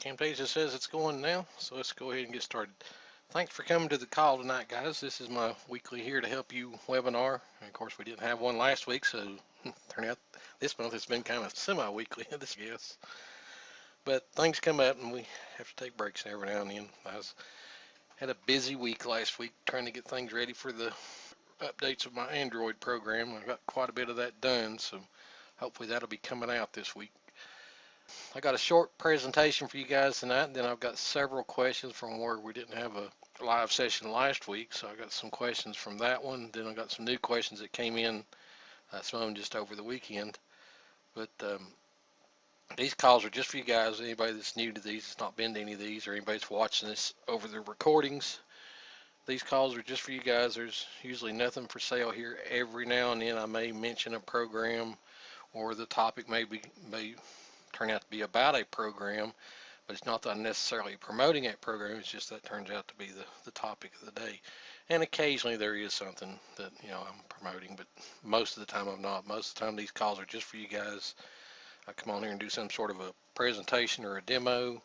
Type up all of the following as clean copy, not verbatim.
Camtasia says it's going now, so let's go ahead and get started. Thanks for coming to the call tonight, guys. This is my weekly Here to Help You webinar. And of course, we didn't have one last week, so turn out this month it's been kind of semi-weekly, this guess. But things come up, and we have to take breaks every now and then. Had a busy week last week trying to get things ready for the updates of my Android program. I got quite a bit of that done, so hopefully that'll be coming out this week. I got a short presentation for you guys tonight, and then I've got several questions from where we didn't have a live session last week, so I got some questions from that one. Then I got some new questions that came in, some of them just over the weekend. But these calls are just for you guys. Anybody that's new to these, that's not been to any of these, or anybody that's watching this over the recordings, these calls are just for you guys. There's usually nothing for sale here. Every now and then I may mention a program, or the topic may turn out to be about a program, but it's not that I'm necessarily promoting that program. It's just that turns out to be the topic of the day. And occasionally there is something that I'm promoting, but most of the time I'm not. Most of the time these calls are just for you guys. I come on here and do some sort of a presentation or a demo.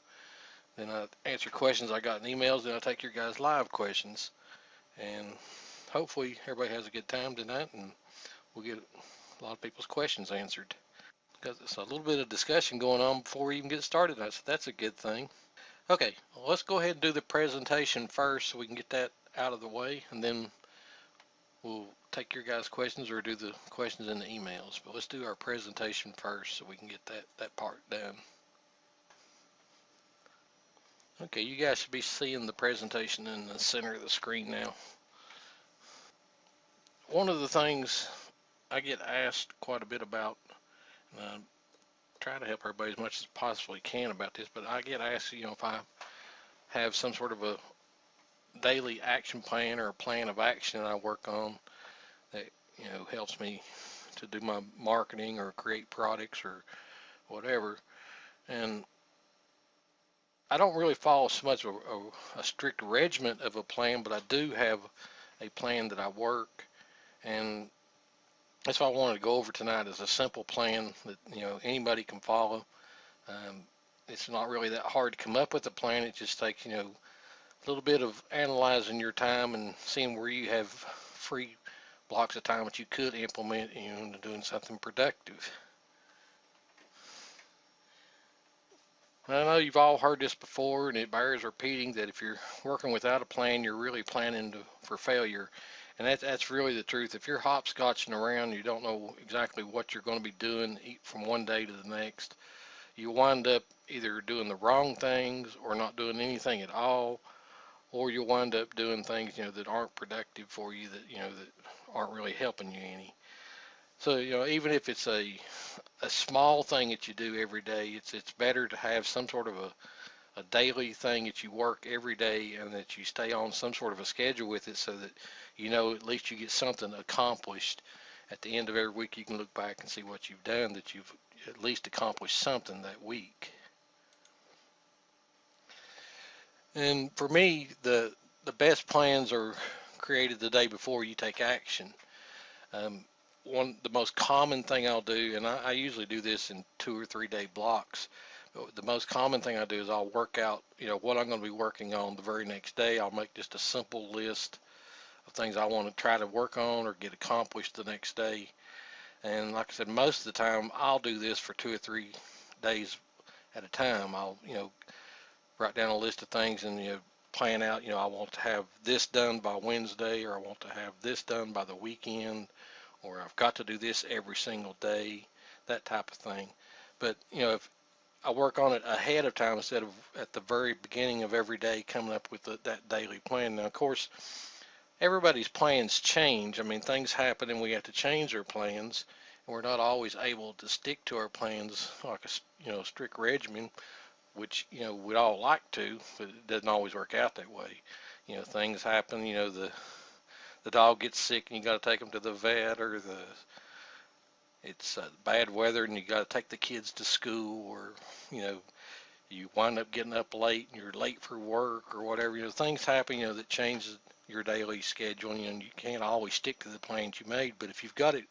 Then I answer questions I got in emails. Then I take your guys' live questions. And hopefully everybody has a good time tonight, and we'll get a lot of people's questions answered. Because it's a little bit of discussion going on before we even get started. So that's a good thing. Okay, well, let's go ahead and do the presentation first so we can get that out of the way, and then we'll take your guys' questions or do the questions in the emails. But let's do our presentation first so we can get that part done. Okay, you guys should be seeing the presentation in the center of the screen now. One of the things I get asked quite a bit about, and try to help everybody as much as possibly can about this, but I get asked, if I have some sort of a daily action plan or a plan of action that I work on that, helps me to do my marketing or create products or whatever. And I don't really follow so much of a strict regimen of a plan, but I do have a plan that I work, and that's what I wanted to go over tonight is a simple plan that anybody can follow. It's not really that hard to come up with a plan. It just takes a little bit of analyzing your time and seeing where you have free blocks of time that you could implement into doing something productive. I know you've all heard this before, and it bears repeating that if you're working without a plan, you're really planning for failure. And that's really the truth. If you're hopscotching around, you don't know exactly what you're going to be doing from one day to the next, you wind up either doing the wrong things or not doing anything at all, or you'll wind up doing things that aren't productive for you, that aren't really helping you any. So even if it's a small thing that you do every day, it's better to have some sort of a daily thing that you work every day, and that you stay on some sort of a schedule with it, so that at least you get something accomplished. At the end of every week you can look back and see what you've done, that you've at least accomplished something that week. And for me, the best plans are created the day before you take action. The most common thing I'll do, and I usually do this in 2 or 3 day blocks. The most common thing I do is I'll work out, what I'm going to be working on the very next day. I'll make just a simple list of things I want to try to work on or get accomplished the next day. And like I said, most of the time I'll do this for 2 or 3 days at a time. I'll, write down a list of things and, plan out, I want to have this done by Wednesday, or I want to have this done by the weekend, or I've got to do this every single day, that type of thing. But, if I work on it ahead of time instead of at the very beginning of every day coming up with that daily plan. Now, of course, everybody's plans change. I mean, things happen and we have to change our plans, and we're not always able to stick to our plans like a strict regimen, which we'd all like to, but it doesn't always work out that way. Things happen. The dog gets sick and you got to take them to the vet, or it's bad weather and you got to take the kids to school, or you wind up getting up late and you're late for work or whatever. Things happen that changes your daily schedule, and you can't always stick to the plans you made. But if you've got it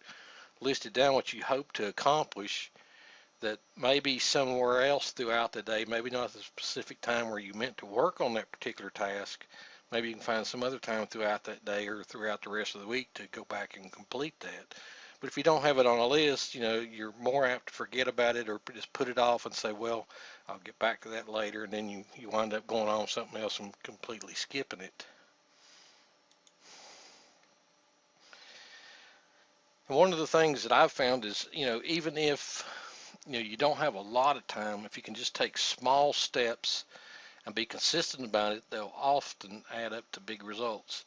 listed down what you hope to accomplish, that maybe somewhere else throughout the day, maybe not at the specific time where you meant to work on that particular task, maybe you can find some other time throughout that day or throughout the rest of the week to go back and complete that. But if you don't have it on a list, you're more apt to forget about it or just put it off and say, well, I'll get back to that later. And then you wind up going on something else and completely skipping it. And one of the things that I've found is, even if, you don't have a lot of time, if you can just take small steps and be consistent about it, they'll often add up to big results.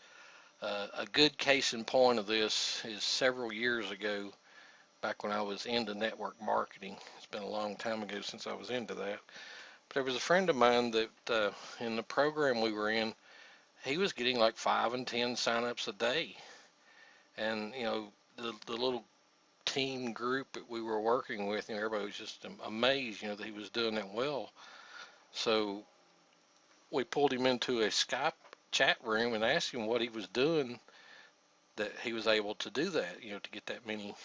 A good case in point of this is several years ago, back when I was into network marketing. It's been a long time ago since I was into that. But there was a friend of mine that in the program we were in, he was getting like 5 and 10 signups a day. And, the little team group that we were working with, everybody was just amazed, that he was doing that well. So we pulled him into a Skype chat room and asked him what he was doing that he was able to do that, to get that many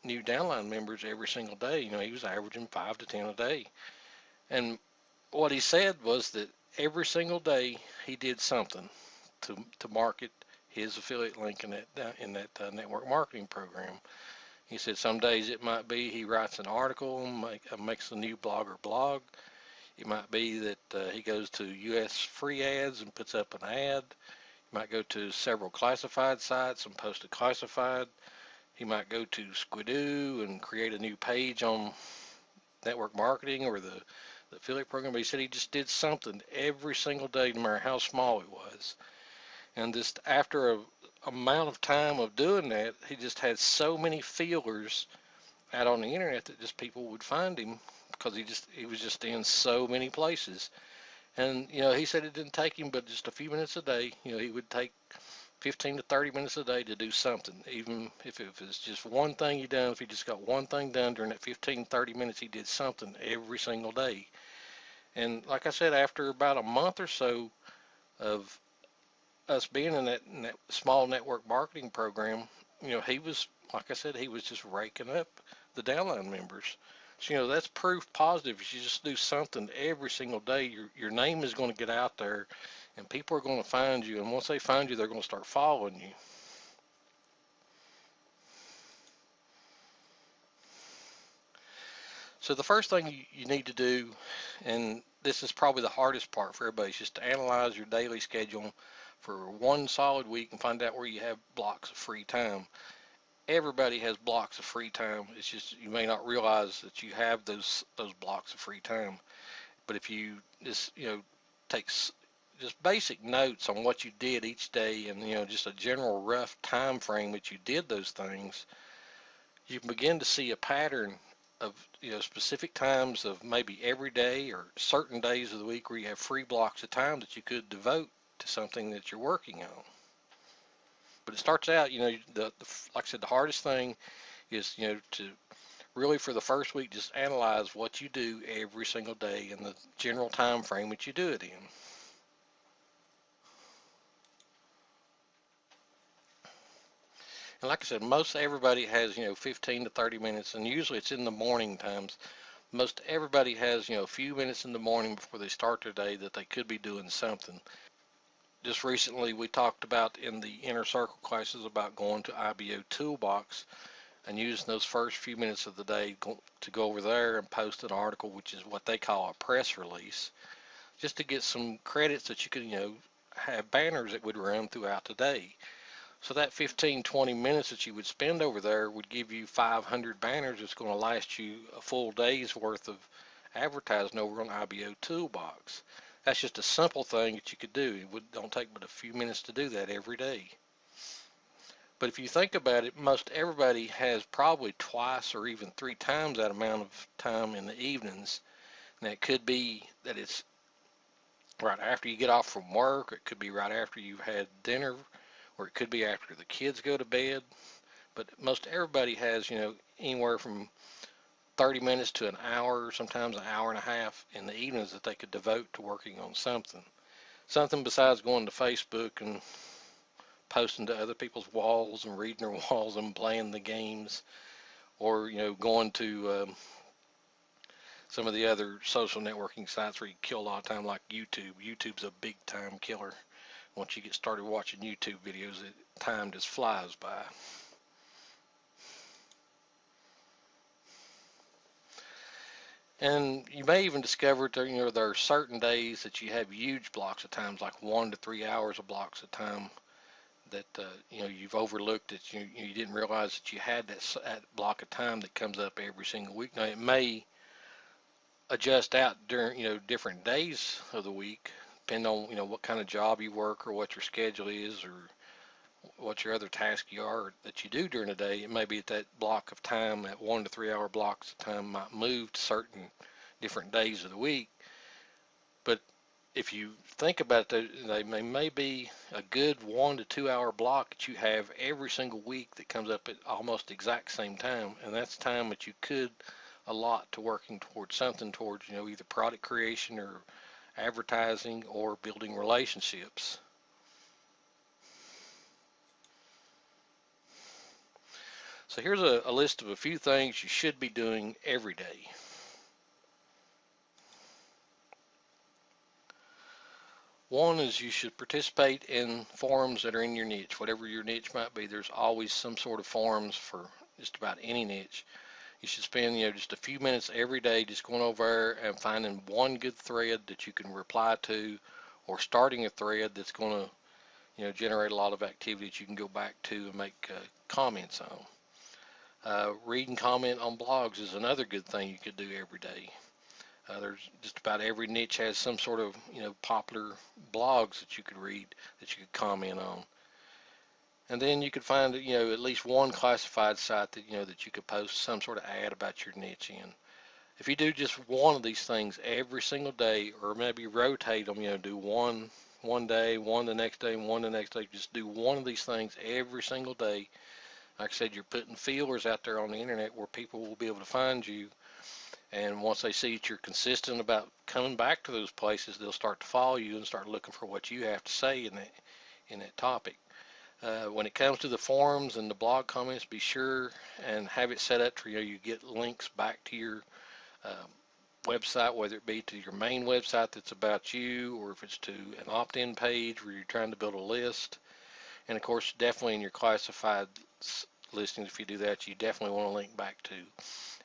new downline members every single day. He was averaging 5 to 10 a day. And what he said was that every single day he did something to market his affiliate link in that network marketing program. He said some days it might be he writes an article, makes a new blogger blog. It might be that he goes to US free ads and puts up an ad. He might go to several classified sites and post a classified. He might go to Squidoo and create a new page on network marketing or the affiliate program. But he said he just did something every single day, no matter how small it was. And just after a amount of time of doing that, he just had so many feelers out on the internet that just people would find him because he was just in so many places. And he said it didn't take him but just a few minutes a day. He would take 15 to 30 minutes a day to do something, even if it was just one thing he done. If he just got one thing done during that 15, 30 minutes, he did something every single day. And like I said, after about a month or so of us being in that small network marketing program, he was, like I said, he was just raking up the downline members. So, that's proof positive. If you just do something every single day, your name is going to get out there and people are going to find you. And once they find you, they're going to start following you. So the first thing you need to do, and this is probably the hardest part for everybody, is just to analyze your daily schedule for one solid week and find out where you have blocks of free time. Everybody has blocks of free time. It's just you may not realize that you have those blocks of free time. But if you just take just basic notes on what you did each day and just a general rough time frame that you did those things, you can begin to see a pattern of specific times of maybe every day or certain days of the week where you have free blocks of time that you could devote to something that you're working on. But it starts out, like I said, the hardest thing is, to really for the first week just analyze what you do every single day and the general time frame that you do it in. And like I said, most everybody has, 15 to 30 minutes, and usually it's in the morning times. Most everybody has, a few minutes in the morning before they start their day that they could be doing something. Just recently we talked about in the inner circle classes about going to IBO Toolbox and using those first few minutes of the day to go over there and post an article, which is what they call a press release, just to get some credits that you could, have banners that would run throughout the day. So that 15, 20 minutes that you would spend over there would give you 500 banners that's going to last you a full day's worth of advertising over on IBO Toolbox. That's just a simple thing that you could do. It don't take but a few minutes to do that every day. But if you think about it, most everybody has probably twice or even 3 times that amount of time in the evenings. And it could be that it's right after you get off from work, it could be right after you've had dinner, or it could be after the kids go to bed. But most everybody has, anywhere from 30 minutes to an hour, sometimes an hour and a half in the evenings that they could devote to working on something. Something besides going to Facebook and posting to other people's walls and reading their walls and playing the games, or going to some of the other social networking sites where you kill a lot of time, like YouTube. YouTube's a big time killer. Once you get started watching YouTube videos, time just flies by. And you may even discover that there are certain days that you have huge blocks of times, like 1 to 3 hours of blocks of time that you've overlooked, that you didn't realize that you had that block of time that comes up every single week. Now it may adjust out during different days of the week, depending on what kind of job you work or what your schedule is or what your other tasks you are that you do during the day. It may be that block of time, that 1 to 3 hour blocks of time, might move to certain different days of the week. But if you think about it, they may be a good 1 to 2 hour block that you have every single week that comes up at almost the exact same time, and that's time that you could allot to working towards something, towards either product creation or advertising or building relationships. So here's a list of a few things you should be doing every day. One is you should participate in forums that are in your niche, whatever your niche might be. There's always some sort of forums for just about any niche. You should spend just a few minutes every day just going over there and finding one good thread that you can reply to, or starting a thread that's going to generate a lot of activity that you can go back to and make comments on. Read and comment on blogs is another good thing you could do every day. There's just about every niche has some sort of popular blogs that you could read, that you could comment on. And then you could find at least one classified site that that you could post some sort of ad about your niche in. If you do just one of these things every single day, or maybe rotate them, do one day, one the next day, and one the next day, just do one of these things every single day. Like I said, you're putting feelers out there on the internet where people will be able to find you. And once they see that you're consistent about coming back to those places, they'll start to follow you and start looking for what you have to say in that topic. When it comes to the forums and the blog comments, be sure and have it set up to you get links back to your website, whether it be to your main website that's about you, or if it's to an opt-in page where you're trying to build a list. And of course, definitely in your classified listings, if you do that, you definitely want to link back to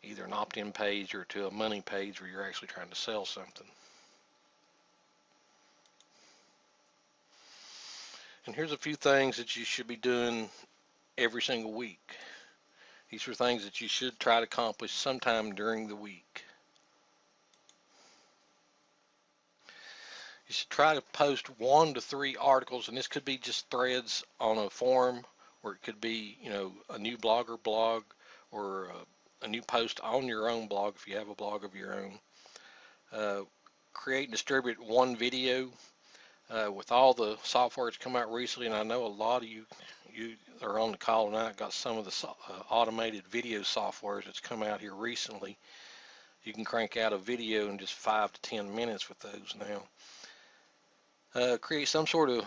either an opt-in page or to a money page where you're actually trying to sell something. And here's a few things that you should be doing every single week. These are things that you should try to accomplish sometime during the week. You should try to post 1 to 3 articles, and this could be just threads on a forum, or it could be a new blogger blog, or a new post on your own blog if you have a blog of your own. Create and distribute one video. With all the software that's come out recently, and I know a lot of you are on the call tonight, got some of the automated video softwares that's come out here recently. You can crank out a video in just 5 to 10 minutes with those now. Create some sort of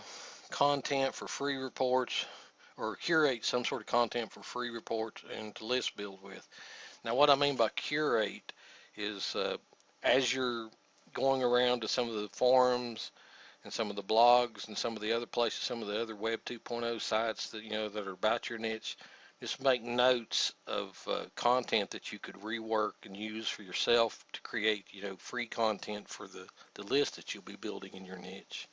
content for free reports, or curate some sort of content for free reports and to list build with. Now, what I mean by curate is as you're going around to some of the forums and some of the blogs and some of the other places, some of the other Web 2.0 sites that that are about your niche, just make notes of content that you could rework and use for yourself to create free content for the list that you'll be building in your niche.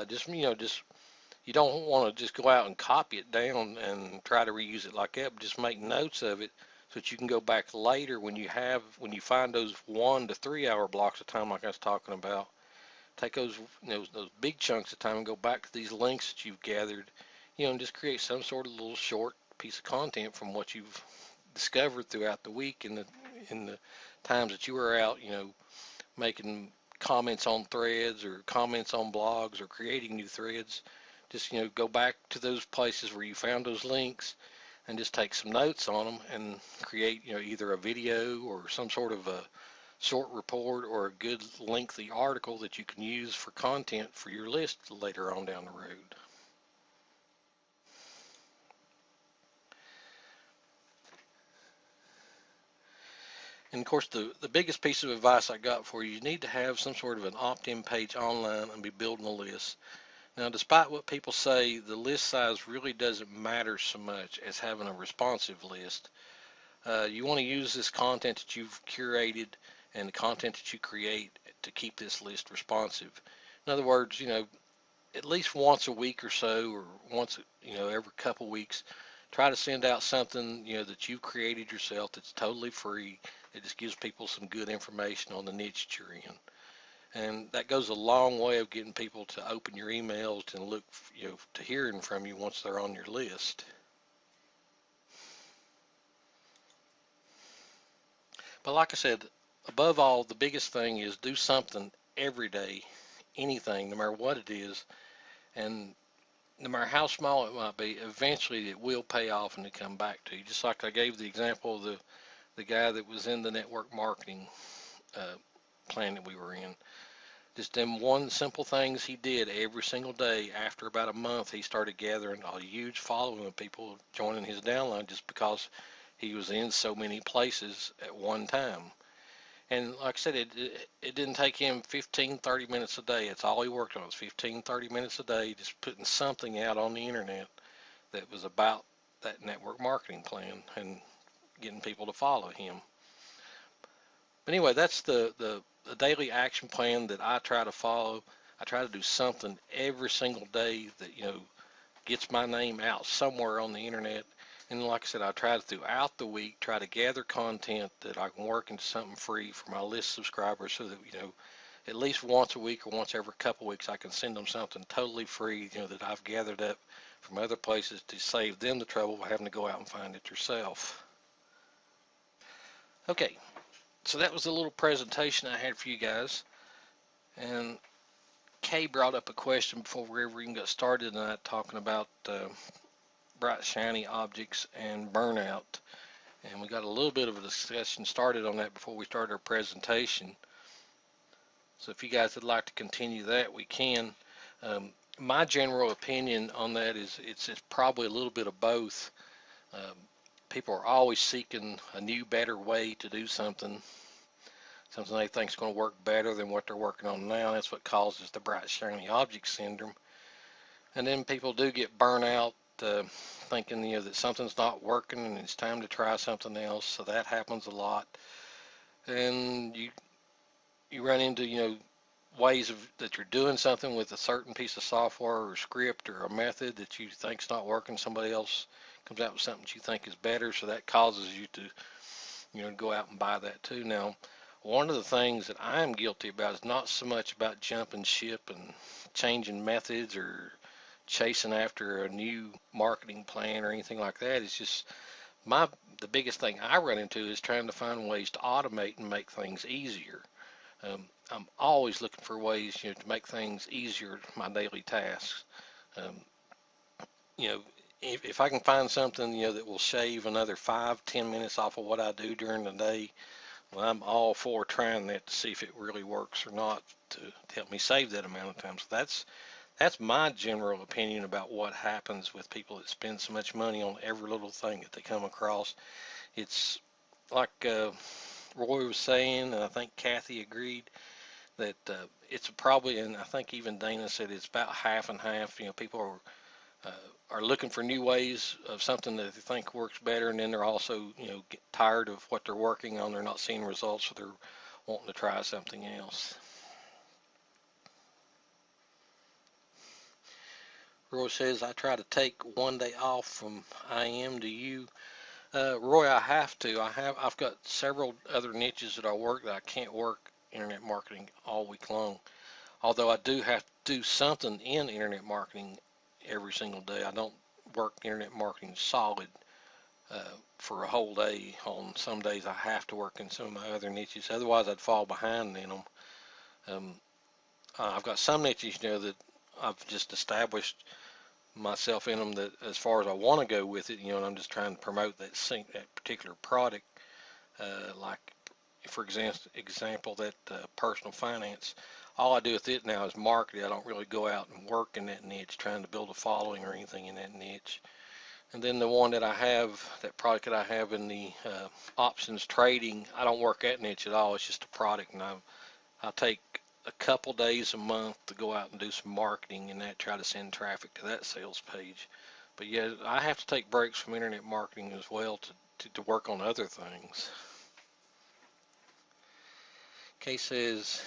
Just you don't want to just go out and copy it down and try to reuse it like that, but just make notes of it so that you can go back later when you find those 1 to 3 hour blocks of time like I was talking about. Take those big chunks of time and go back to these links that you've gathered, and just create some sort of little short piece of content from what you've discovered throughout the week in the times that you were out, making comments on threads or comments on blogs or creating new threads. Just go back to those places where you found those links and just take some notes on them and create either a video or some sort of a short report or a good lengthy article that you can use for content for your list later on down the road. And of course, the biggest piece of advice I got for you, you need to have some sort of an opt-in page online and be building a list. Now, despite what people say, the list size really doesn't matter so much as having a responsive list. You want to use this content that you've curated and the content that you create to keep this list responsive. In other words, at least once a week or so, or once, every couple weeks, try to send out something, that you've created yourself that's totally free. It just gives people some good information on the niche that you're in. And that goes a long way of getting people to open your emails and look, to hearing from you once they're on your list. But like I said, above all, the biggest thing is do something every day, anything, no matter what it is. And no matter how small it might be, eventually it will pay off and it come back to you. Just like I gave the example of the guy that was in the network marketing plan that we were in. Just them one simple things he did every single day. After about a month, he started gathering a huge following of people joining his downline just because he was in so many places at one time. And like I said, it didn't take him 15, 30 minutes a day. It's all he worked on was 15, 30 minutes a day, just putting something out on the internet that was about that network marketing plan and getting people to follow him. But anyway, that's the daily action plan that I try to follow. I try to do something every single day that, gets my name out somewhere on the internet. And like I said, I try to throughout the week try to gather content that I can work into something free for my list subscribers so that, at least once a week or once every couple of weeks, I can send them something totally free, that I've gathered up from other places to save them the trouble of having to go out and find it yourself. Okay, so that was a little presentation I had for you guys. And Kay brought up a question before we ever even got started tonight talking about bright shiny objects and burnout, and we got a little bit of a discussion started on that before we started our presentation. So if you guys would like to continue that, we can. My general opinion on that is it's probably a little bit of both. People are always seeking a new, better way to do something they think is going to work better than what they're working on now. That's what causes the bright shiny object syndrome. And then people do get burnt out thinking, that something's not working and it's time to try something else. So that happens a lot. And you run into, ways that you're doing something with a certain piece of software or script or a method that you think's not working. Somebody else comes out with something that you think is better. So that causes you to, go out and buy that too. Now, one of the things that I'm guilty about is not so much about jumping ship and changing methods or chasing after a new marketing plan or anything like that. It's just the biggest thing I run into is trying to find ways to automate and make things easier. I'm always looking for ways, to make things easier, my daily tasks. If I can find something, that will shave another 5-10 minutes off of what I do during the day, well, I'm all for trying that to see if it really works or not to help me save that amount of time. So that's my general opinion about what happens with people that spend so much money on every little thing that they come across. It's like Roy was saying, and I think Kathy agreed, that it's probably, and I think even Dana said it's about half and half. People are looking for new ways of something that they think works better, and then they're also, get tired of what they're working on. They're not seeing results, so they're wanting to try something else. Roy says, I try to take one day off from IM. Do you? Roy, I have to. I've got several other niches that I work that I can't work internet marketing all week long. Although I do have to do something in internet marketing every single day. I don't work internet marketing solid for a whole day. On some days I have to work in some of my other niches. Otherwise I'd fall behind in them. I've got some niches, that I've just established myself in them that as far as I want to go with it, and I'm just trying to promote that particular product. Like, for example, that personal finance. All I do with it now is market it. I don't really go out and work in that niche trying to build a following or anything in that niche. And then the one that I have, that product that I have in the options trading, I don't work that niche at all. It's just a product, and I take a couple days a month to go out and do some marketing and that, try to send traffic to that sales page. But yeah, I have to take breaks from internet marketing as well to work on other things. Case says,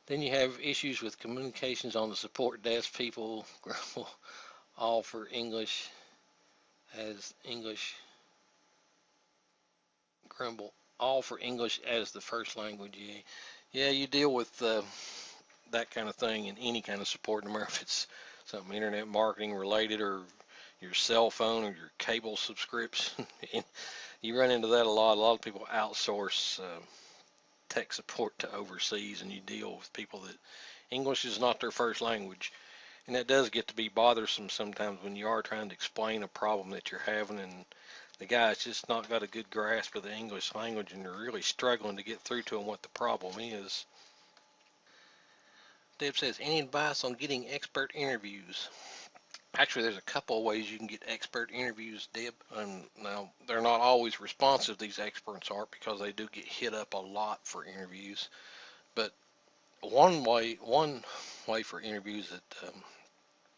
then you have issues with communications on the support desk. People grumble all for English as English grumble all for English as the first language. Yeah, you deal with that kind of thing in any kind of support, no matter if it's something internet marketing related or your cell phone or your cable subscription. You run into that a lot. A lot of people outsource tech support to overseas, and you deal with people that English is not their first language. And that does get to be bothersome sometimes when you are trying to explain a problem that you're having, and the guy's just not got a good grasp of the English language, and you're really struggling to get through to him what the problem is. Deb says, any advice on getting expert interviews? Actually, there's a couple of ways you can get expert interviews, Deb. Now, they're not always responsive, these experts are, because they do get hit up a lot for interviews. But one way for interviews that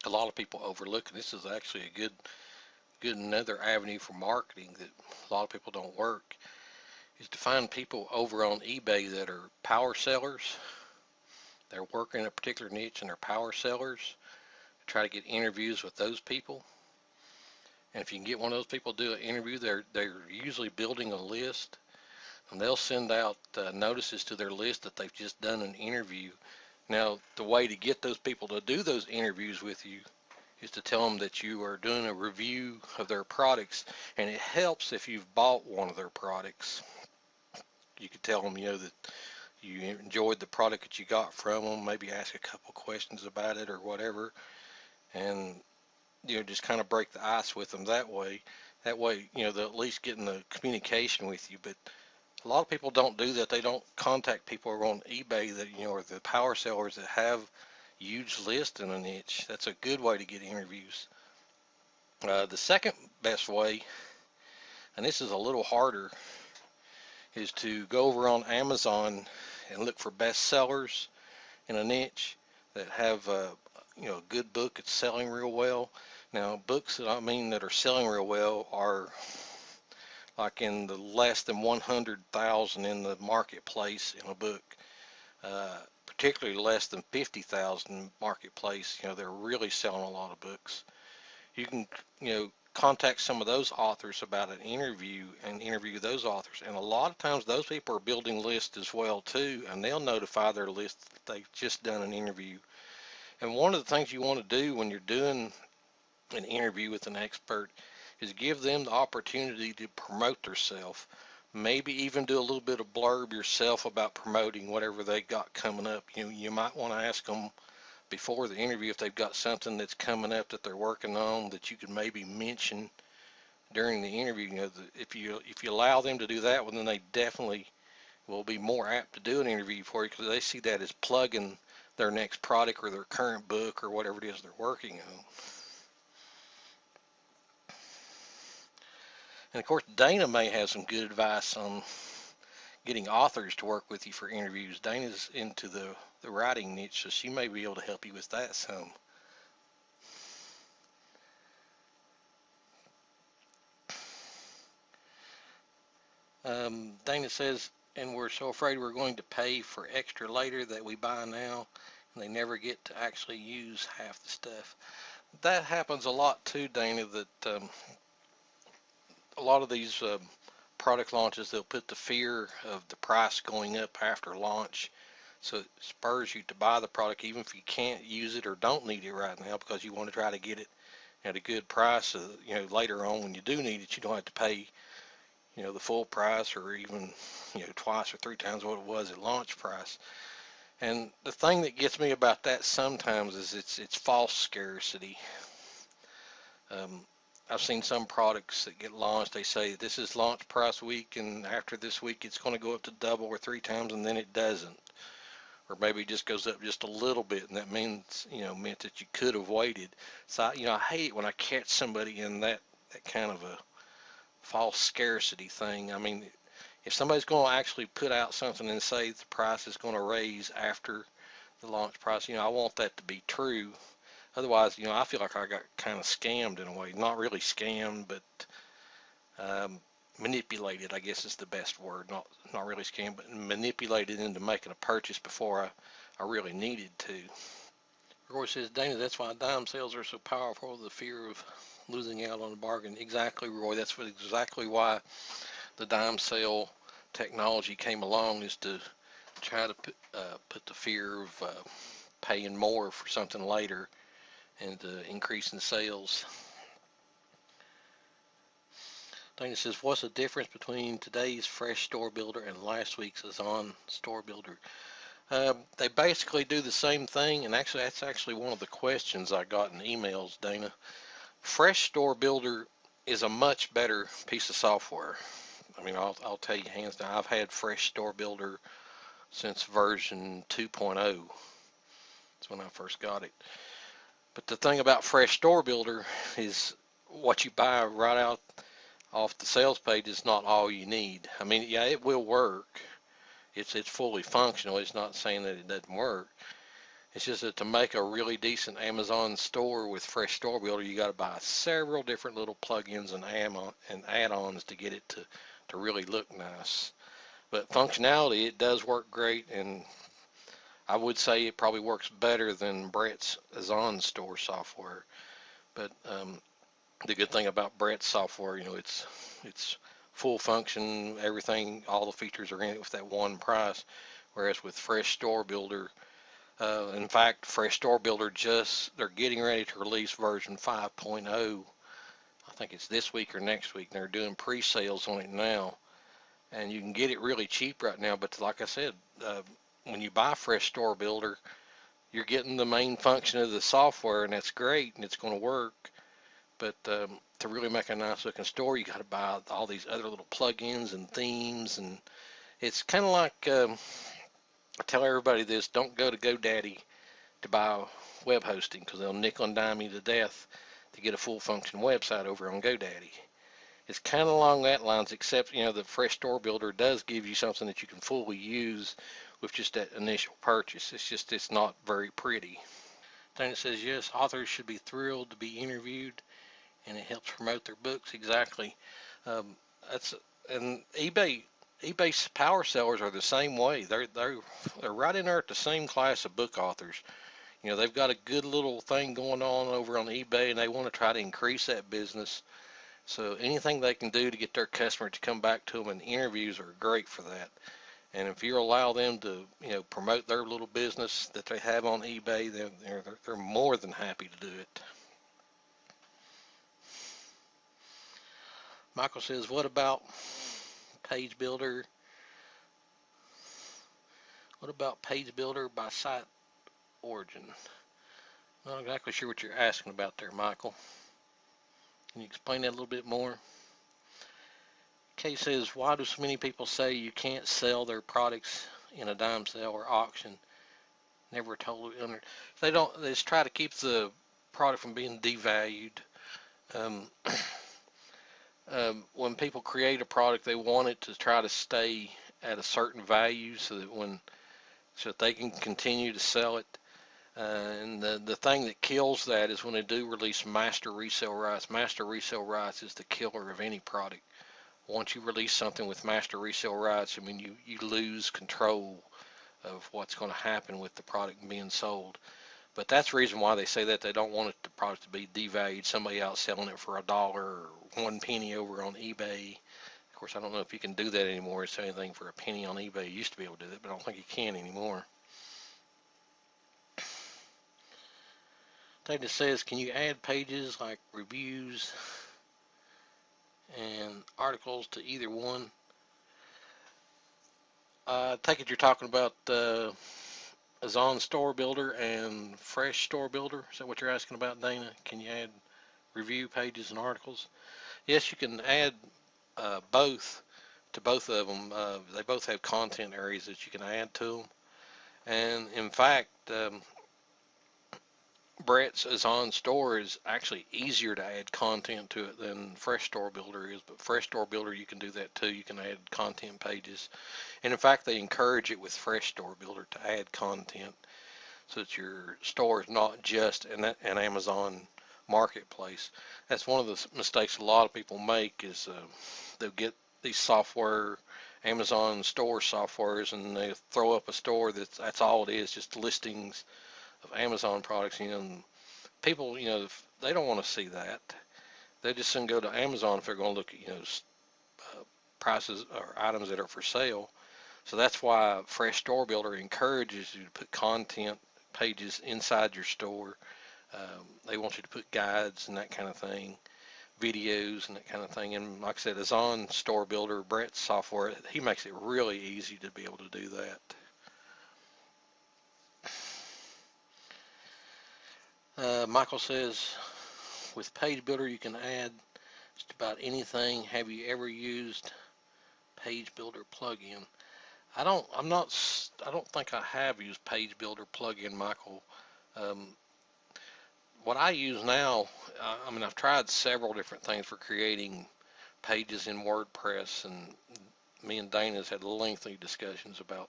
a lot of people overlook, and this is actually a good another avenue for marketing that a lot of people don't work, is to find people over on eBay that are power sellers. They're working in a particular niche and they're power sellers. Try to get interviews with those people. And if you can get one of those people to do an interview, they're usually building a list, and they'll send out notices to their list that they've just done an interview. Now, the way to get those people to do those interviews with you is to tell them that you are doing a review of their products, and it helps if you've bought one of their products. You could tell them, that you enjoyed the product that you got from them, maybe ask a couple questions about it or whatever, and just kind of break the ice with them that way. That way, they'll at least get in the communication with you. But a lot of people don't do that. They don't contact people over on eBay that, or the power sellers that have huge lists in a niche. That's a good way to get interviews. The second best way, and this is a little harder, is to go over on Amazon and look for bestsellers in a niche that have a good book that's selling real well. Now, books that that are selling real well are like in the less than 100,000 in the marketplace in a book, particularly less than 50,000 marketplace. They're really selling a lot of books. You can, contact some of those authors about an interview and interview those authors. And a lot of times those people are building lists as well too, and they'll notify their list that they've just done an interview. And one of the things you want to do when you're doing an interview with an expert is give them the opportunity to promote themselves. Maybe even do a little bit of blurb yourself about promoting whatever they got coming up. You might want to ask them before the interview if they've got something that's coming up that they're working on that you could maybe mention during the interview. If you allow them to do that, well, then they definitely will be more apt to do an interview for you, because they see that as plugging their next product or their current book or whatever it is they're working on. And of course, Dana may have some good advice on getting authors to work with you for interviews. Dana's into the writing niche, so she may be able to help you with that some. Dana says, and we're so afraid we're going to pay for extra later that we buy now, and they never get to actually use half the stuff. That happens a lot too, Dana, that a lot of these product launches, they'll put the fear of the price going up after launch, so it spurs you to buy the product even if you can't use it or don't need it right now, because you want to try to get it at a good price, so later on when you do need it, you don't have to pay the full price, or even twice or three times what it was at launch price. And the thing that gets me about that sometimes is it's false scarcity. I've seen some products that get launched, they say this is launch price week, and after this week it's going to go up to double or three times, and then it doesn't. or maybe it just goes up just a little bit, and that means, meant that you could have waited. So, I hate when I catch somebody in that kind of a false scarcity thing. I mean, if somebody's going to actually put out something and say the price is going to raise after the launch price, I want that to be true. Otherwise, I feel like I got kind of scammed in a way. Not really scammed, but um, manipulated, I guess is the best word. Not really scammed, but manipulated into making a purchase before I really needed to. Roy says, Dana, that's why dime sales are so powerful, the fear of losing out on a bargain. Exactly, Roy. That's exactly why the dime sale technology came along, is to try to put the fear of paying more for something later and increasing sales. Dana says, what's the difference between today's Fresh Store Builder and last week's Azon Store Builder? They basically do the same thing, and actually that's actually one of the questions I got in emails, Dana. Fresh Store Builder is a much better piece of software. I mean, I'll tell you hands down, I've had Fresh Store Builder since version 2.0. That's when I first got it. But the thing about Fresh Store Builder is what you buy right out off the sales page is not all you need. I mean, yeah, it will work. It's fully functional. It's not saying that it doesn't work. It's just that to make a really decent Amazon store with Fresh Store Builder, you got to buy several different little plugins and add-ons to get it to really look nice. But functionality, it does work great, and I would say it probably works better than Brett's Azon store software. But the good thing about Brett's software, it's full function, everything, all the features are in it with that one price. Whereas with Fresh Store Builder, in fact, Fresh Store Builder they're getting ready to release version 5.0. I think it's this week or next week. And they're doing pre-sales on it now. And you can get it really cheap right now. But like I said, when you buy Fresh Store Builder, you're getting the main function of the software, and that's great, and it's going to work. But to really make a nice looking store, you got to buy all these other little plugins and themes, and it's kind of like I tell everybody this: don't go to GoDaddy to buy web hosting, because they'll nickel and dime you to death to get a full function website over on GoDaddy. It's kind of along that lines, except the Fresh Store Builder does give you something that you can fully use with just that initial purchase. It's not very pretty. Dana says, yes, authors should be thrilled to be interviewed, and it helps promote their books. Exactly. Um, that's and eBay's power sellers are the same way. They're right in there at the same class of book authors. They've got a good little thing going on over on eBay, and they want to try to increase that business. So anything they can do to get their customer to come back to them, and interviews are great for that. And if you allow them to, promote their little business that they have on eBay, they're more than happy to do it. Michael says, what about Page Builder? What about Page Builder by Site Origin? Not exactly sure what you're asking about there, Michael. Can you explain that a little bit more? Kay says, why do so many people say you can't sell their products in a dime sale or auction? Never told under. They just try to keep the product from being devalued. When people create a product, they want it to try to stay at a certain value so that they can continue to sell it. And the thing that kills that is when they do release master resale rights. Master resale rights is the killer of any product. Once you release something with master resale rights, I mean, you lose control of what's going to happen with the product being sold. But that's the reason why they say that. They don't want the product to be devalued. Somebody out selling it for $1 or 1 penny over on eBay. Of course, I don't know if you can do that anymore. Sell anything for a penny on eBay. You used to be able to do that, but I don't think you can anymore. Data says, can you add pages like reviews and articles to either one? I take it you're talking about Azon Store Builder and Fresh Store Builder. Is that what you're asking about, Dana? Can you add review pages and articles? Yes, you can add both to both of them. They both have content areas that you can add to them. And in fact, Brett's Azon Store is actually easier to add content to it than Fresh Store Builder is, but Fresh Store Builder, you can do that too. You can add content pages. And in fact, they encourage it with Fresh Store Builder to add content so that your store is not just an Amazon marketplace. That's one of the mistakes a lot of people make is they'll get these software, Amazon store softwares, and they throw up a store that's all it is, just listings of Amazon products. And people, they don't want to see that. They just soon go to Amazon if they're going to look at, prices or items that are for sale. So that's why Fresh Store Builder encourages you to put content pages inside your store. They want you to put guides and that kind of thing, videos and that kind of thing. And like I said, Azon Store Builder, Brett's software, he makes it really easy to be able to do that. Michael says, with Page Builder you can add just about anything. Have you ever used Page Builder plugin? I don't think I have used Page Builder plugin, Michael. What I use now, I've tried several different things for creating pages in WordPress, and me and Dana's had lengthy discussions about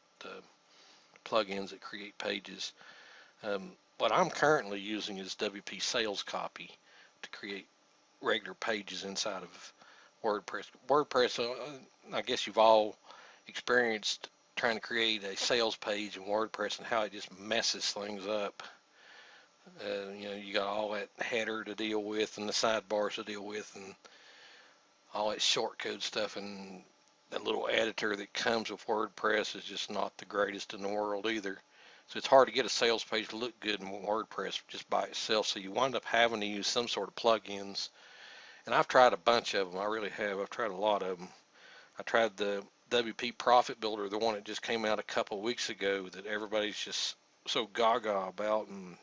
plugins that create pages. What I'm currently using is WP Sales Copy to create regular pages inside of WordPress. I guess you've all experienced trying to create a sales page in WordPress and how it just messes things up. You got all that header to deal with and the sidebars to deal with and all that shortcode stuff, and that little editor that comes with WordPress is just not the greatest in the world either. So it's hard to get a sales page to look good in WordPress just by itself. So you wind up having to use some sort of plugins. And I've tried a bunch of them. I really have. I've tried a lot of them. I tried the WP Profit Builder, the one that just came out a couple of weeks ago that everybody's just so gaga about, and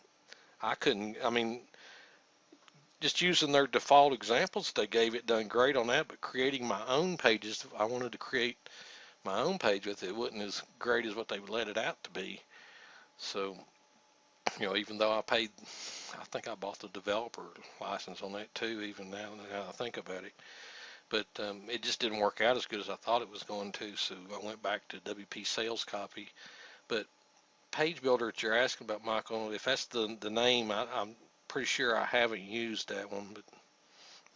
I couldn't, just using their default examples they gave, it done great on that, but creating my own pages, I wanted to create my own page with it, wasn't as great as what they let it out to be. So, even though I think I bought the developer license on that too, even now that I think about it. But it just didn't work out as good as I thought it was going to, so I went back to WP Sales Copy. But Page Builder that you're asking about, Michael, if that's the name, I'm pretty sure I haven't used that one, but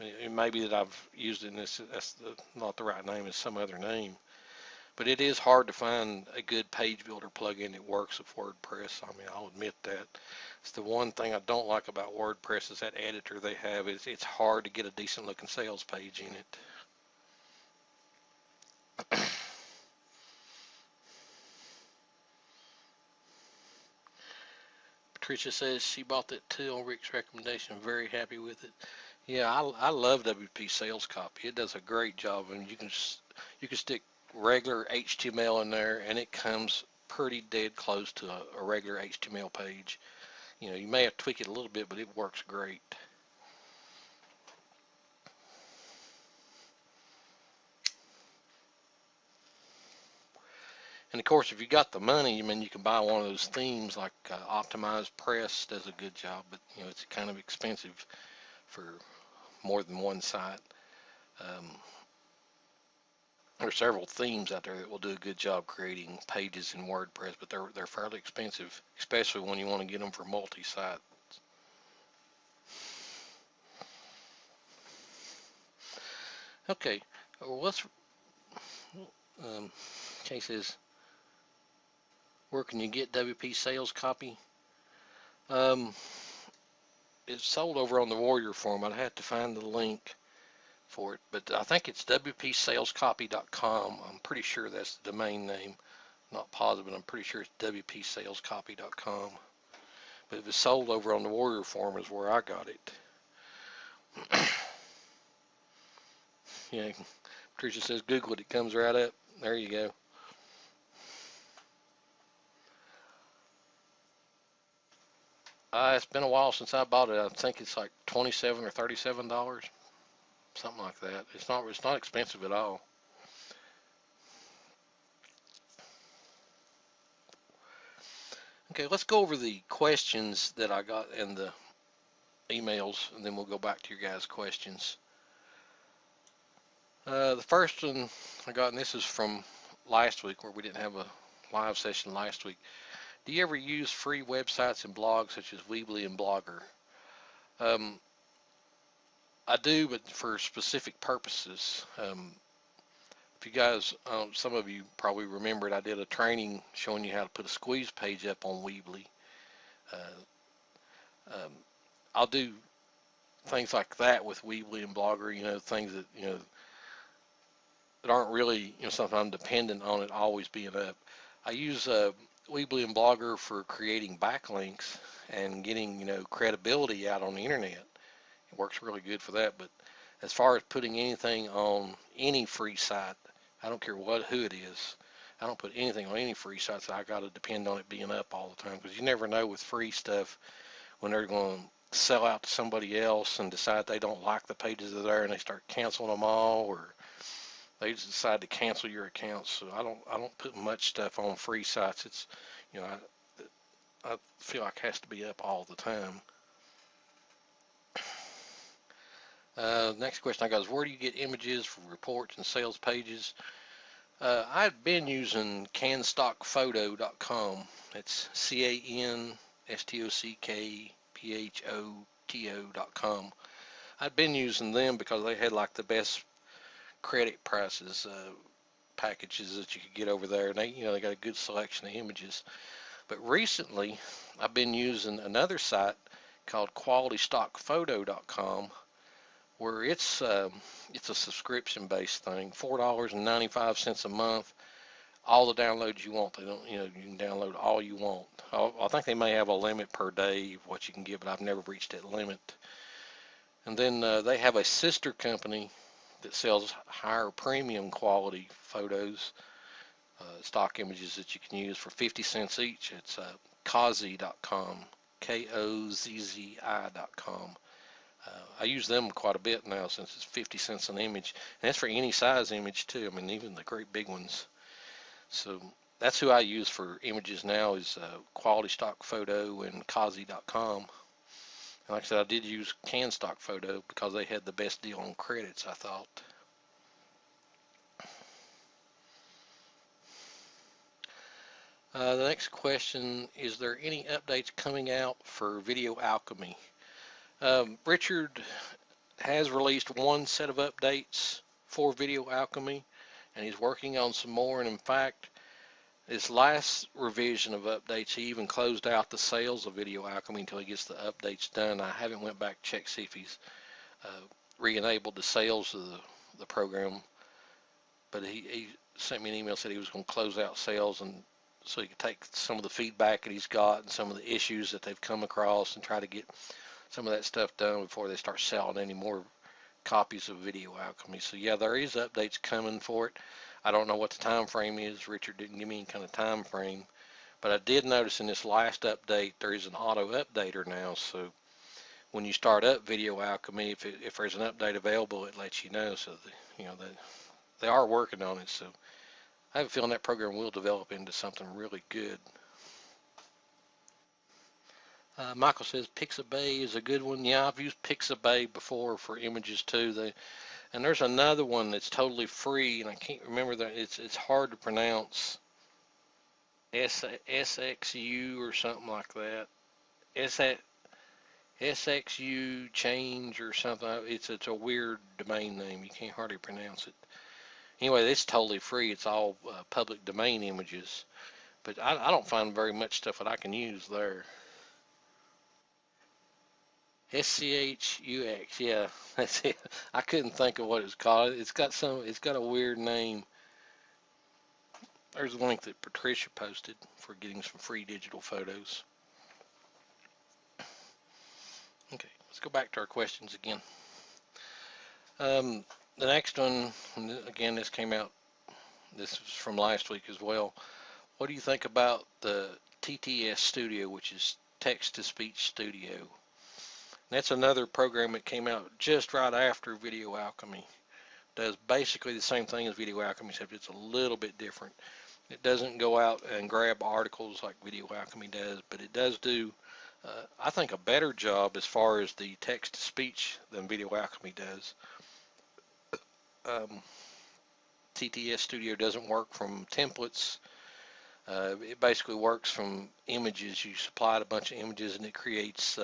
it may be that I've used it and that's not the right name, it's some other name. But it is hard to find a good Page Builder plugin that works with WordPress. I'll admit that. It's the one thing I don't like about WordPress is that editor they have. It's hard to get a decent looking sales page in it. Patricia says she bought that too on Rick's recommendation. Very happy with it. Yeah, I love WP Sales Copy. It does a great job, and you can stick regular HTML in there, and it comes pretty dead close to a regular HTML page. You may have to tweak it a little bit, but it works great. And of course, if you got the money, you can buy one of those themes like Optimized Press does a good job, but it's kind of expensive for more than one site. There are several themes out there that will do a good job creating pages in WordPress, but they're fairly expensive, especially when you want to get them for multi-site. Okay, well, let's. Kay says, where can you get WP Sales Copy? It's sold over on the Warrior Forum. I'd have to find the link for it, but I think it's WPSalesCopy.com. I'm pretty sure that's the domain name. Not positive, but I'm pretty sure it's WPSalesCopy.com. But if it's sold over on the Warrior Forum is where I got it. Yeah, Patricia says Google it. It comes right up. There you go. It's been a while since I bought it. I think it's like $27 or $37, something like that. It's not expensive at all. Okay, let's go over the questions that I got in the emails, and then we'll go back to your guys' questions. The first one I got, and this is from last week where we didn't have a live session last week. Do you ever use free websites and blogs such as Weebly and Blogger? Um, I do, but for specific purposes. If you guys, some of you probably remembered, I did a training showing you how to put a squeeze page up on Weebly. Um, I'll do things like that with Weebly and Blogger, things that, that aren't really, something I'm dependent on it always being up. I use Weebly and Blogger for creating backlinks and getting, credibility out on the internet. It works really good for that. But as far as putting anything on any free site, I don't care who it is. I don't put anything on any free sites. I got to depend on it being up all the time, because you never know with free stuff when they're going to sell out to somebody else and decide they don't like the pages that are there and they start canceling them all, or they just decide to cancel your account. So I don't put much stuff on free sites. It's, I feel like it has to be up all the time. Next question I got is, where do you get images for reports and sales pages? I've been using canstockphoto.com. It's canstockphoto.com. I've been using them because they had like the best credit prices packages that you could get over there, and they got a good selection of images. But recently, I've been using another site called qualitystockphoto.com, where it's a subscription-based thing, $4.95 a month, all the downloads you want. They don't, you can download all you want. I think they may have a limit per day of what you can get, but I've never reached that limit. And then they have a sister company that sells higher premium quality photos, stock images that you can use for 50 cents each. It's Kozzi.com, Kozzi.com. I use them quite a bit now since it's 50 cents an image, and that's for any size image too. I mean, even the great big ones. So that's who I use for images now, is Quality Stock Photo and Kozzi.com. And like I said, I did use CanStock Photo because they had the best deal on credits, I thought. The next question, is there any updates coming out for Video Alchemy? Richard has released one set of updates for Video Alchemy, and he's working on some more. And in fact, this last revision of updates, he even closed out the sales of Video Alchemy until he gets the updates done. I haven't went back to check see if he's re-enabled the sales of the program, but he sent me an email, said he was going to close out sales, and so he could take some of the feedback that he's got and some of the issues that they've come across and try to get some of that stuff done before they start selling any more copies of Video Alchemy. So yeah, there is updates coming for it. I don't know what the time frame is. Richard didn't give me any kind of time frame, but I did notice in this last update there is an auto updater now. So when you start up Video Alchemy, if there's an update available, it lets you know. So they are working on it. So I have a feeling that program will develop into something really good. Michael says Pixabay is a good one. Yeah, I've used Pixabay before for images too. And there's another one that's totally free, and I can't remember that. It's hard to pronounce. SXU or something like that. SXU change or something. It's a weird domain name. You can't hardly pronounce it. Anyway, it's totally free. It's all public domain images. But I don't find very much stuff that I can use there. SCHUX, yeah, that's it. I couldn't think of what it's called. It's got a weird name. There's a link that Patricia posted for getting some free digital photos. Okay, let's go back to our questions again. The next one, again, this was from last week as well. What do you think about the TTS Studio, which is Text-to-Speech Studio? That's another program that came out just right after Video Alchemy. Does basically the same thing as Video Alchemy, except it's a little bit different. It doesn't go out and grab articles like Video Alchemy does, but it does do, I think, a better job as far as the text to speech than Video Alchemy does. Um, TTS Studio doesn't work from templates. It basically works from images. You supply it a bunch of images and it creates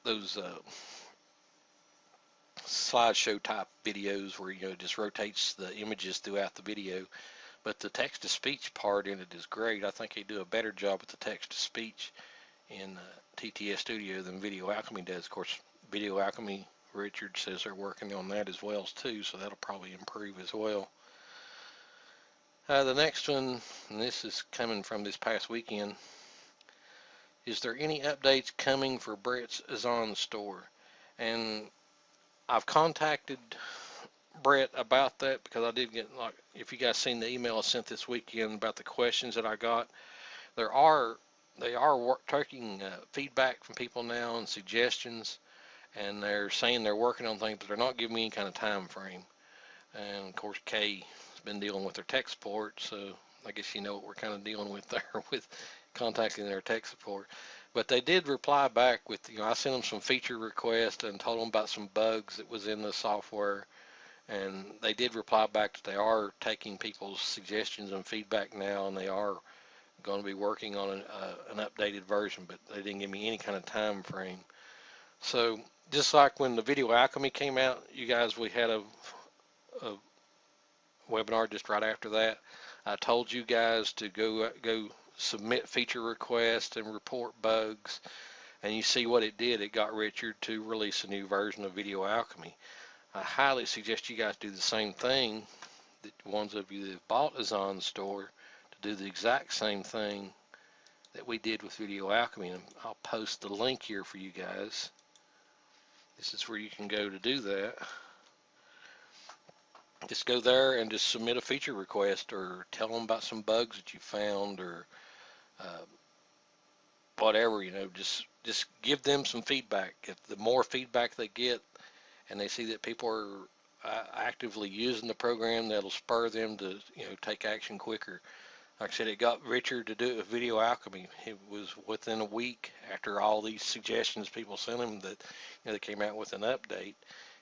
those slideshow type videos where just rotates the images throughout the video. But the text to speech part in it is great. I think they do a better job with the text to speech in TTS Studio than Video Alchemy does. Of course, Video Alchemy, Richard says they're working on that as well too, so that'll probably improve as well. The next one, and this is coming from this past weekend, is there any updates coming for Brett's Azon store? And I've contacted Brett about that because I did get, like, if you guys seen the email I sent this weekend about the questions that I got, they are taking feedback from people now and suggestions, and they're saying they're working on things, but they're not giving me any kind of time frame. And of course, Kay has been dealing with their tech support, so I guess you know what we're kind of dealing with there with contacting their tech support. But they did reply back with, I sent them some feature requests and told them about some bugs that was in the software, and they did reply back that they are taking people's suggestions and feedback now, and they are going to be working on an updated version, but they didn't give me any kind of time frame. So just like when the Video Alchemy came out, you guys, we had a webinar just right after that. I told you guys to go submit feature requests and report bugs, and you see what it did. It got Richard to release a new version of Video Alchemy. I highly suggest you guys do the same thing, the ones of you that have bought Azon store, to do the exact same thing that we did with Video Alchemy. And I'll post the link here for you guys. This is where you can go to do that. Just go there and just submit a feature request, or tell them about some bugs that you found, or whatever, just give them some feedback. If the more feedback they get and they see that people are actively using the program, that'll spur them to take action quicker. Like I said, it got Richard to do it with Video Alchemy. It was within a week after all these suggestions people sent him that they came out with an update.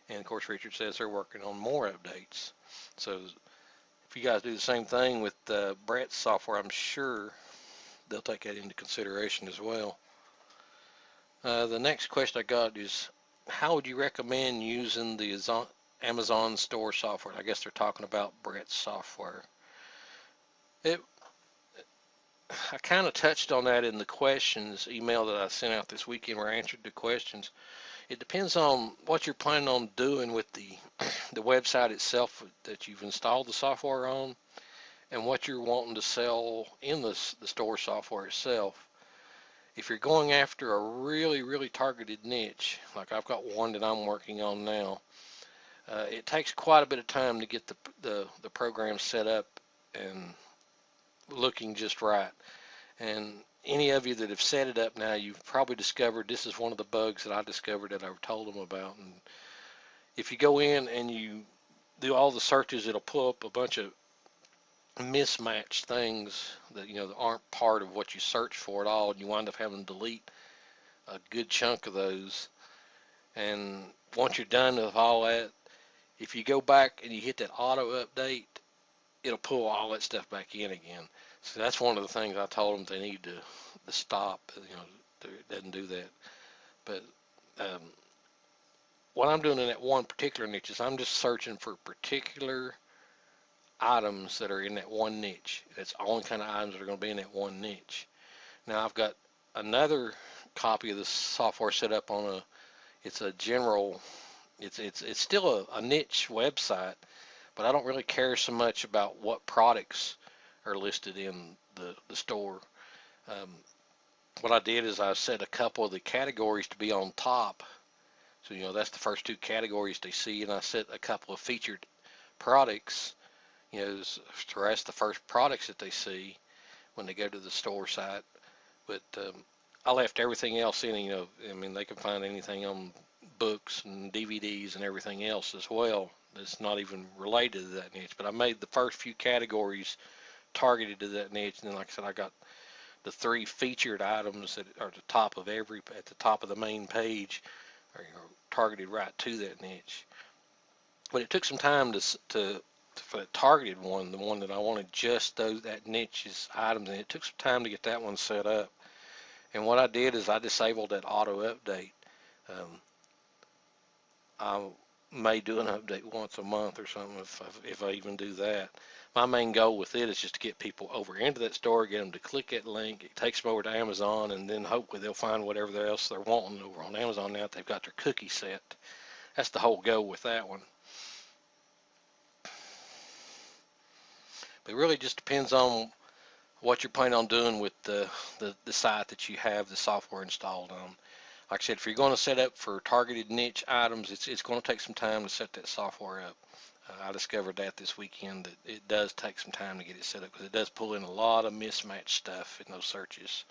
And of course, Richard says they're working on more updates. So if you guys do the same thing with Brett's software, I'm sure they'll take that into consideration as well. The next question I got is, how would you recommend using the Amazon store software? I guess they're talking about Brett's software. I kind of touched on that in the questions email that I sent out this weekend where I answered the questions. It depends on what you're planning on doing with the website itself that you've installed the software on, and what you're wanting to sell in the store software itself. If you're going after a really, really targeted niche, like I've got one that I'm working on now, it takes quite a bit of time to get the program set up and looking just right. And any of you that have set it up now, you've probably discovered this is one of the bugs that I discovered that I've told them about. And if you go in and you do all the searches, it'll pull up a bunch of mismatched things that that aren't part of what you search for at all, and you wind up having to delete a good chunk of those. And once you're done with all that, if you go back and you hit that auto update, it'll pull all that stuff back in again. So that's one of the things I told them they need to stop. It doesn't do that. But what I'm doing in that one particular niche is I'm just searching for particular items that are in that one niche. It's the only kind of items that are going to be in that one niche. Now I've got another copy of the software set up on it's a general, it's still a niche website, but I don't really care so much about what products are listed in the store. What I did is I set a couple of the categories to be on top. So, that's the first two categories they see, and I set a couple of featured products, so that's the first products that they see when they go to the store site. But I left everything else in, they can find anything on books and DVDs and everything else as well that's not even related to that niche. But I made the first few categories targeted to that niche, and then like I said, I got the 3 featured items that are at the top of at the top of the main page are targeted right to that niche. But it took some time for that targeted one, the one that I wanted just that niche's items, and it took some time to get that one set up. And what I did is I disabled that auto update. Um, I may do an update once a month or something if I even do that. My main goal with it is just to get people over into that store, get them to click that link. It takes them over to Amazon, and then hopefully they'll find whatever else they're wanting over on Amazon now that they've got their cookie set. That's the whole goal with that one. But it really just depends on what you're planning on doing with the site that you have the software installed on. Like I said, if you're going to set up for targeted niche items, it's going to take some time to set that software up. I discovered that this weekend, that it does take some time to get it set up because it does pull in a lot of mismatched stuff in those searches.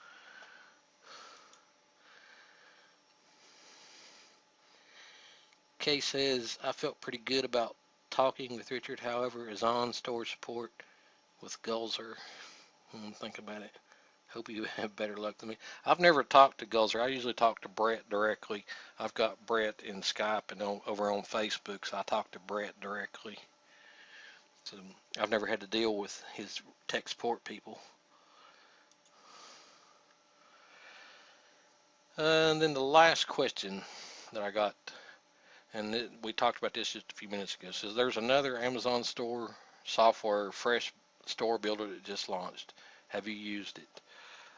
Kay says, I felt pretty good about talking with Richard. However, is on storage support with Gulzer. Think about it. Hope you have better luck than me. I've never talked to Gulzer. I usually talk to Brett directly. I've got Brett in Skype and over on Facebook, so I talk to Brett directly. So I've never had to deal with his tech support people. And then the last question that I got, and we talked about this just a few minutes ago, says there's another Amazon store software, Fresh Store Builder, that just launched. Have you used it?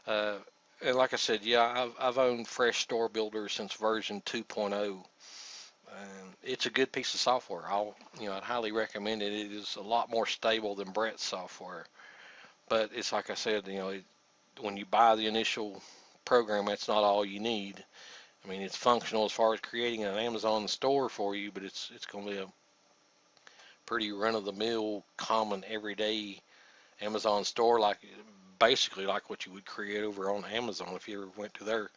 And like I said, yeah, I've owned Fresh Store Builder since version 2.0. It's a good piece of software. I'd highly recommend it. It is a lot more stable than Brett's software. But it's like I said, when you buy the initial program, that's not all you need. I mean, it's functional as far as creating an Amazon store for you, but it's going to be a pretty run-of-the-mill, common, everyday Amazon store, basically like what you would create over on Amazon if you ever went to their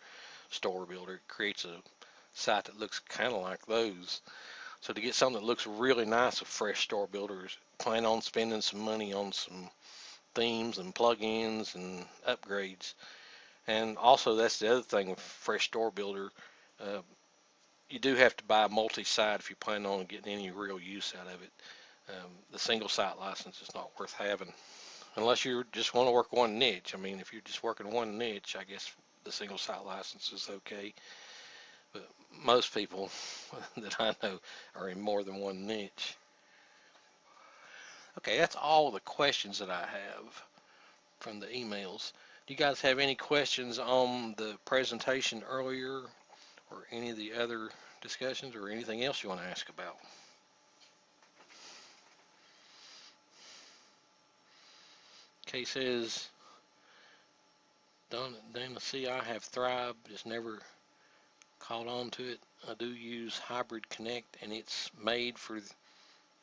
store builder. It creates a site that looks kind of like those. So to get something that looks really nice with Fresh Store Builders, plan on spending some money on some themes and plugins and upgrades. And also, that's the other thing with Fresh Store Builder. You do have to buy a multi-site if you plan on getting any real use out of it. The single site license is not worth having unless you just want to work one niche. I mean, if you're just working one niche, I guess the single site license is okay. But most people that I know are in more than one niche. Okay, that's all the questions that I have from the emails. Do you guys have any questions on the presentation earlier or any of the other discussions or anything else you want to ask about? Kay says, Dana, see, I have Thrive, just never caught on to it. I do use Hybrid Connect, and it's made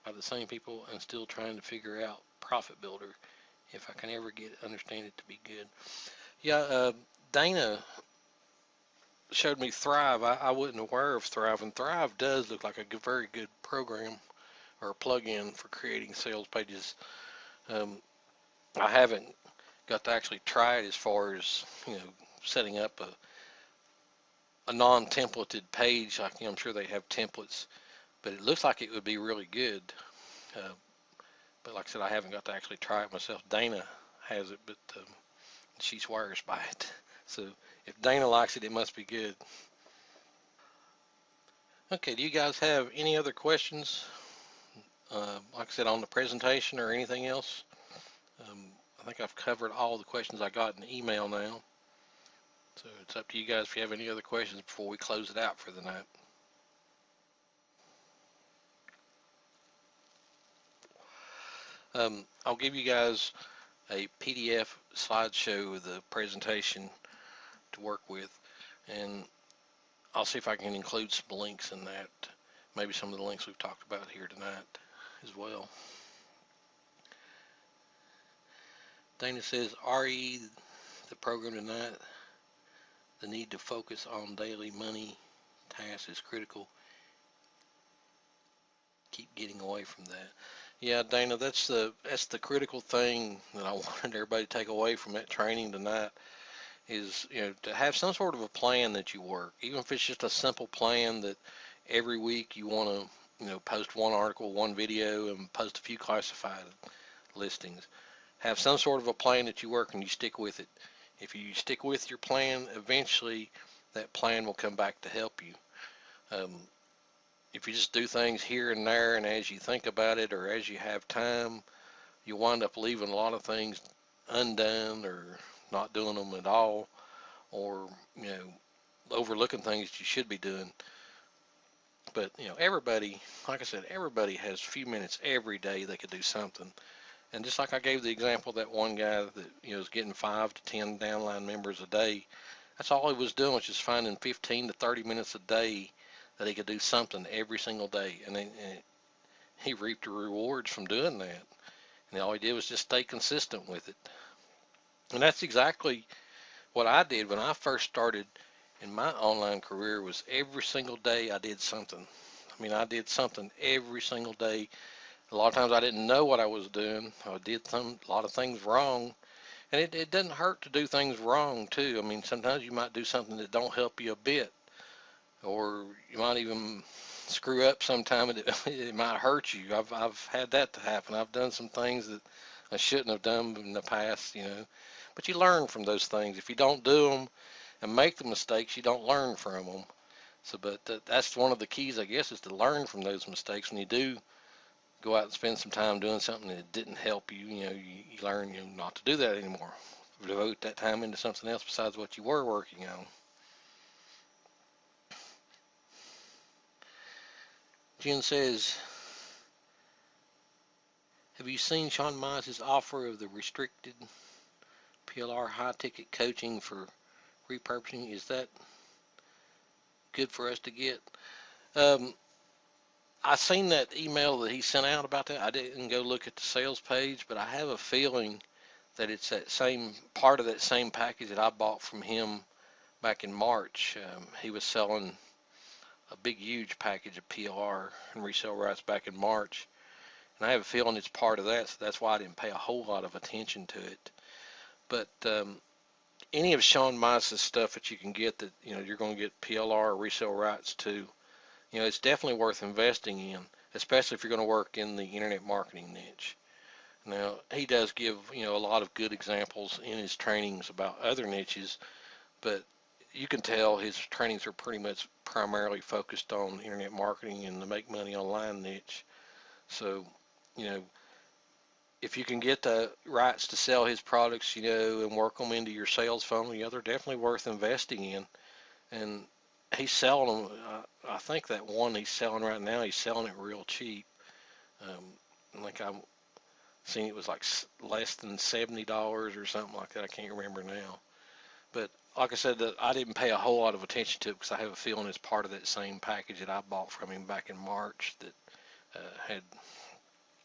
by the same people, and still trying to figure out Profit Builder if I can ever understand it to be good. Yeah, Dana showed me Thrive. I wasn't aware of Thrive, and Thrive does look like a very good program or a plugin for creating sales pages. I haven't got to actually try it as far as setting up a non-templated page. Like I'm sure they have templates, but it looks like it would be really good. But like I said, I haven't got to actually try it myself. Dana has it, but she swears by it. So if Dana likes it, it must be good. Okay, do you guys have any other questions? Like I said, on the presentation or anything else? I think I've covered all the questions I got in the email now. So it's up to you guys if you have any other questions before we close it out for the night. I'll give you guys a PDF slideshow of the presentation to work with, and I'll see if I can include some links in that, maybe some of the links we've talked about here tonight as well. Dana says, RE, the program tonight, the need to focus on daily money tasks is critical. keep getting away from that. Yeah, Dana, that's the critical thing that I wanted everybody to take away from that training tonight is, to have some sort of a plan that you work, even if it's just a simple plan that every week you want to, post one article, one video, and post a few classified listings. Have some sort of a plan that you work and you stick with it. If you stick with your plan, eventually that plan will come back to help you. Um, if you just do things here and there and as you think about it or as you have time, you wind up leaving a lot of things undone or not doing them at all, or overlooking things that you should be doing. But everybody, like I said, everybody has a few minutes every day they could do something. And just like I gave the example of that one guy that was getting 5 to 10 downline members a day, that's all he was doing was just finding 15 to 30 minutes a day that he could do something every single day, and he reaped the rewards from doing that. And all he did was just stay consistent with it. And that's exactly what I did when I first started in my online career. Was every single day I did something. I mean, I did something every single day. A lot of times I didn't know what I was doing. I did a lot of things wrong. And it doesn't hurt to do things wrong too. I mean, sometimes you might do something that don't help you a bit, or you might even screw up sometime and it might hurt you. I've had that to happen. I've done some things that I shouldn't have done in the past, But you learn from those things. If you don't do them and make the mistakes, you don't learn from them. So, but that's one of the keys, I guess, is to learn from those mistakes. When you do go out and spend some time doing something that didn't help you, you learn, not to do that anymore. Devote that time into something else besides what you were working on. Jen says, have you seen Sean Mize's offer of the restricted PLR high ticket coaching for repurposing? Is that good for us to get? I seen that email that he sent out about that. I didn't go look at the sales page, but I have a feeling that it's that same part of that same package that I bought from him back in March. He was selling a big, huge package of PLR and resale rights back in March, and I have a feeling it's part of that. So that's why I didn't pay a whole lot of attention to it. But any of Sean Mize's stuff that you can get that you're going to get PLR or resale rights to, it's definitely worth investing in, especially if you're going to work in the internet marketing niche. Now, he does give, a lot of good examples in his trainings about other niches, but you can tell his trainings are pretty much primarily focused on internet marketing and the make money online niche. So, if you can get the rights to sell his products, and work them into your sales funnel, they're definitely worth investing in. And he's selling them. I think that one he's selling right now, he's selling it real cheap. Like I've seen it was like less than $70 or something like that. I can't remember now. But like I said, I didn't pay a whole lot of attention to it because I have a feeling it's part of that same package that I bought from him back in March that had,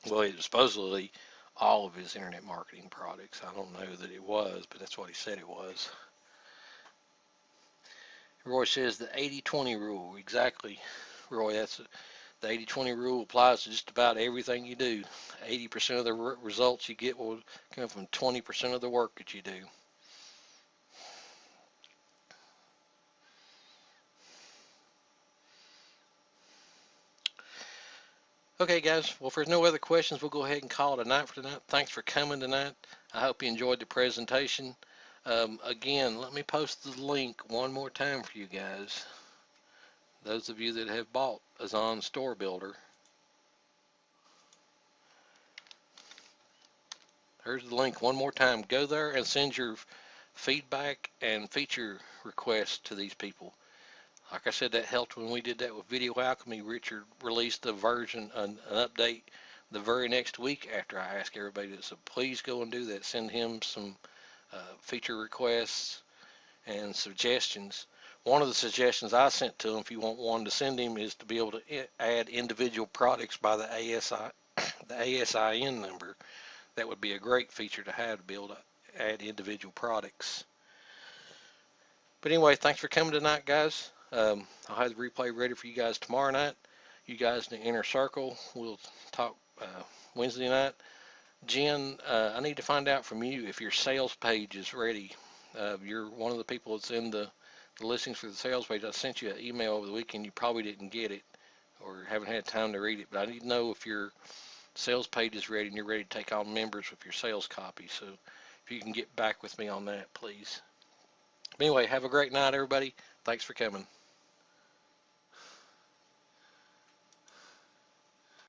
well, it was supposedly all of his internet marketing products. I don't know that it was, but that's what he said it was. Roy says the 80-20 rule. Exactly, Roy. That's the 80-20 rule applies to just about everything you do. 80% of the results you get will come from 20% of the work that you do. Okay, guys. Well, if there's no other questions, we'll go ahead and call it a night for tonight. Thanks for coming tonight. I hope you enjoyed the presentation. Again, let me post the link one more time for you guys. Those of you that have bought Azan Store Builder. There's the link one more time. Go there and send your feedback and feature requests to these people. Like I said, that helped when we did that with Video Alchemy. Richard released a version, an update the very next week after I asked everybody to. So please go and do that. Send him some feature requests and suggestions. One of the suggestions I sent to him, if you want one to send him, is to be able to add individual products by the ASIN number. That would be a great feature to have, to be able to add individual products. But anyway, thanks for coming tonight, guys. I'll have the replay ready for you guys tomorrow night. you guys in the inner circle. We'll talk Wednesday night. Jen, I need to find out from you if your sales page is ready. You're one of the people that's in the listings for the sales page. I sent you an email over the weekend. You probably didn't get it or haven't had time to read it, but I need to know if your sales page is ready and you're ready to take on members with your sales copy. So if you can get back with me on that, please. But anyway, have a great night, everybody. Thanks for coming.